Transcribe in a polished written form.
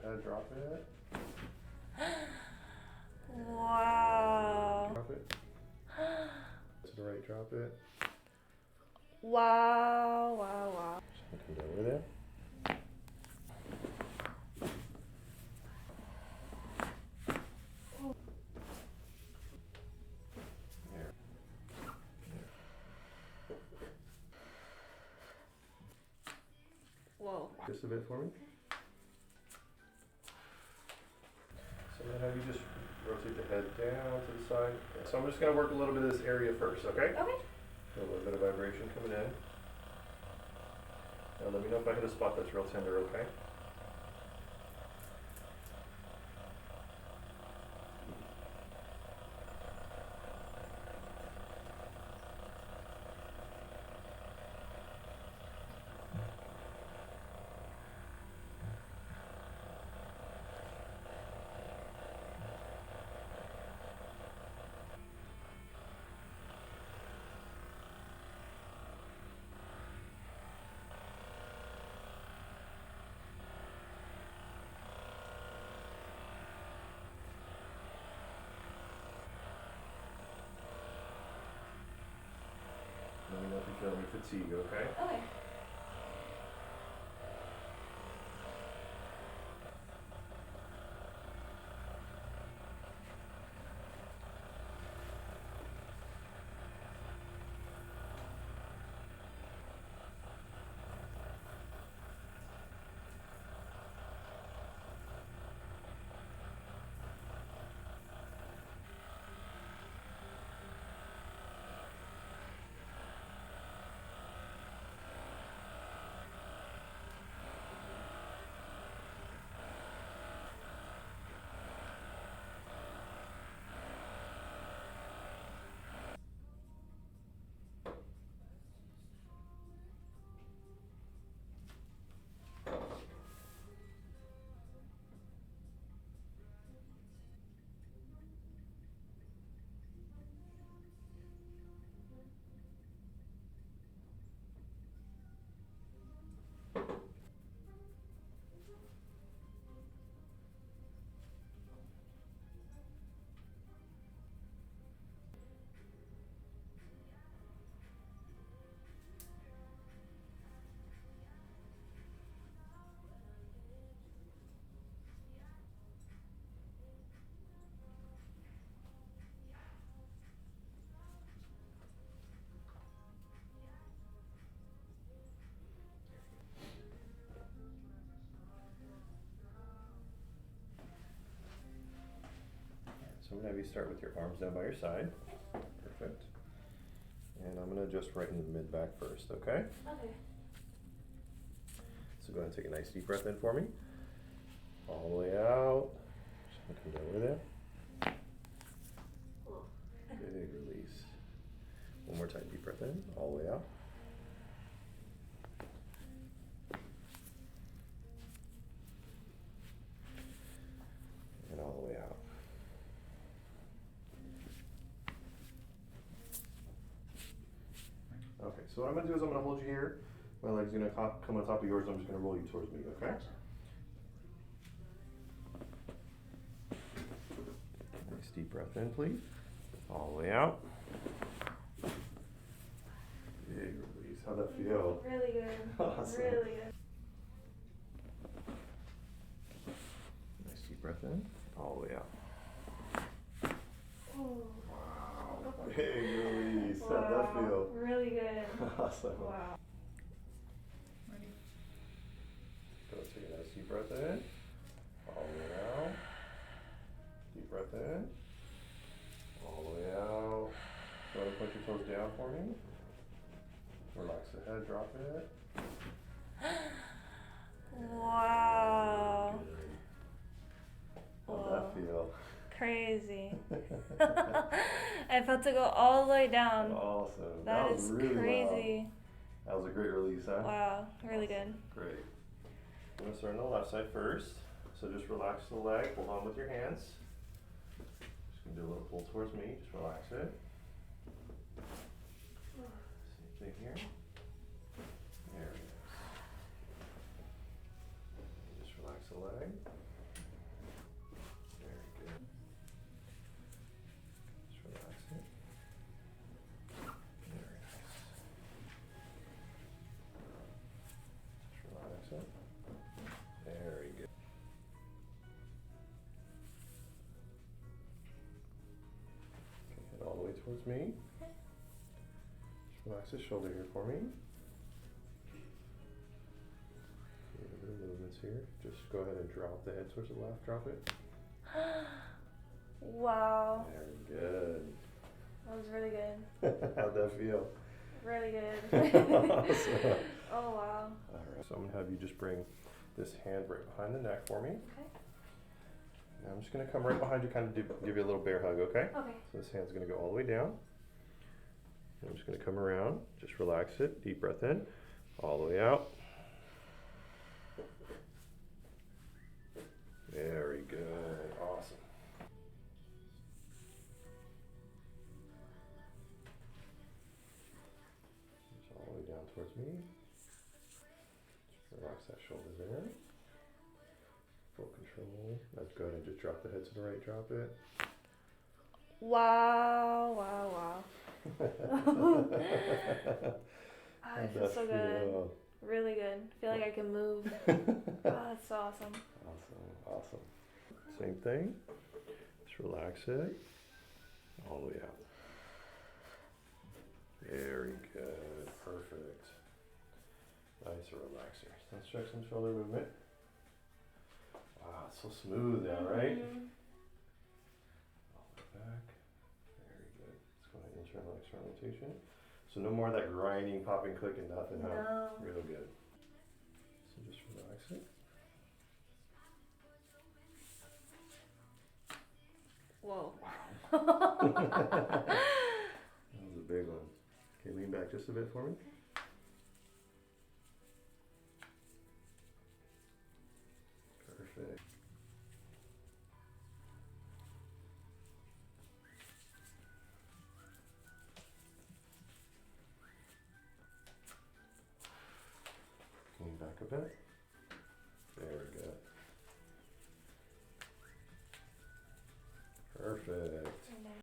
the head, drop it. Wow. Drop it. To the right, drop it. Wow, wow, wow. Come over there. There. Whoa. Just a bit for me. So I'm gonna have you just rotate the head down to the side. So I'm just gonna work a little bit of this area first, okay? Okay. A little bit of vibration coming in. Now let me know if I hit a spot that's real tender, okay? Let me know if you feel any fatigue, okay? Okay. So I'm gonna have you start with your arms down by your side. Perfect. And I'm gonna adjust right in the mid back first, okay? Okay. So go ahead and take a nice deep breath in for me. All the way out. Just gonna come down over there. Cool. Big release. One more time, deep breath in, all the way out. And all the way out. Okay, so what I'm gonna do is I'm gonna hold you here. My leg's gonna come on top of yours, and I'm just gonna roll you towards me, okay? Gotcha. Nice deep breath in, please. All the way out. Big release. How'd that feel? Really good. Awesome. Really good. Nice deep breath in. All the way out. Ooh. Wow. Big release. Wow. How'd that feel? Really good. Awesome. Wow. Go take a nice deep breath in. All the way out. Deep breath in. All the way out. Go ahead and put your toes down for me. Relax the head, drop it. Wow. Good. How'd that feel? Crazy. I felt to go all the way down. Awesome. That was is really crazy. Loud. That was a great release, huh? Wow. Really good. Great. I'm going to start on the left side first. So just relax the leg, hold on with your hands. Just going to do a little pull towards me, just relax it. Same thing here. There it is. Just relax the the leg. Very good. Just relax it. Very nice. Just relax it. Very good. Okay, head all the way towards me. Just relax the shoulder here for me. A little bit of movements here. Just go ahead and drop the head towards the left. Drop it. Wow. Very good. That was really good. How'd that feel? Really good. Awesome. Oh, wow. Alright, so I'm gonna have you just bring this hand right behind the neck for me. Okay. Now I'm just gonna come right behind you, kind of give you a little bear hug, okay? Okay. So this hand's gonna go all the way down. I'm just gonna come around, just relax it, deep breath in, all the way out. Very good, awesome. Just all the way down towards me. Just relax that shoulder there. Full control. That's good. And just drop the head to the right. Drop it. Wow, wow, wow. I How'd feel that so good. feel? Really good. I feel like I can move. That's so awesome. Awesome, awesome. Same thing. Just relax it. All the way out. Very good. Perfect. Nice and relaxing. Let's check some shoulder movement. Wow, it's so smooth now, right? Mhm. All the way back. Very good. Let's go ahead and internal external rotation. So no more of that grinding, popping, clicking, nothing, huh? No. Real good. So just relax it. Whoa. That was a big one. Okay, lean back just a bit for me. Perfect. Lean back a bit. Very good.